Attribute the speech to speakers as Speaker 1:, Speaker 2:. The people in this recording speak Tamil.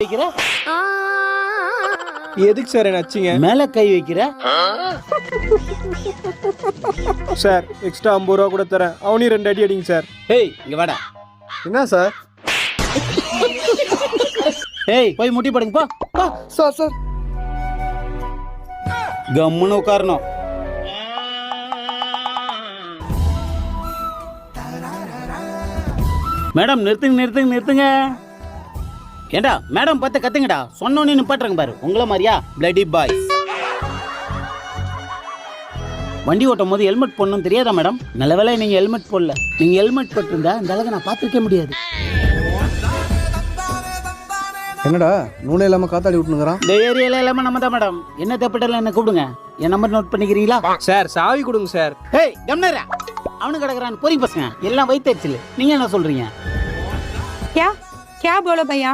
Speaker 1: வைக்கிற?
Speaker 2: எதுக்கு சார் என்ன அச்சிங்க?
Speaker 1: மேல கை வைக்கிற?
Speaker 2: சார் எக்ஸ்ட்ரா 50 ரூபா கூட தரேன், அவனையும் 2 அடி அடிங்க சார்.
Speaker 1: ஏய் இங்க வாடா.
Speaker 2: என்ன சார்?
Speaker 1: ஏய் போய் முட்டி போடுங்க போ.
Speaker 2: சார் சார்
Speaker 1: கம்முன்னு உட்காரணும். மேடம் நிறுத்துங்க. ஏண்டா மேடம் பார்த்து கத்துங்கடா. சொன்னோன்னு நிப்பாட்டுறாங்க பாரு. உங்கள மாதிரியா பிளடி பாய்ஸ். வண்டி ஓட்டும் போது ஹெல்மெட் போடணும் தெரியாதா மேடம்? நல்ல வேளை நீங்க ஹெல்மெட் போடல. நீங்க ஹெல்மெட் போட்டிருந்தா இந்த அளவுக்கு நான் பார்த்துருக்க முடியாது.
Speaker 2: என்னடா நூலே இல்லாம காத்தாடி விட்டுனுங்கிறான்?
Speaker 1: இந்த ஏரியால எல்லாமே நம்ம தான் மேடம். என்ன தேப்பட்டல என்ன கூப்பிடுங்க. என் நம்பர் நோட் பண்ணிக்கிறீங்களா?
Speaker 2: சார் சாவி கொடுங்க சார்.
Speaker 1: ஏய் கம்னரா. அவனு கிடக்குறான் பொறி பசங்க எல்லாம் வயிற்றுச்சல். நீங்க என்ன சொல்றீங்க?
Speaker 3: क्या बोलो भैया?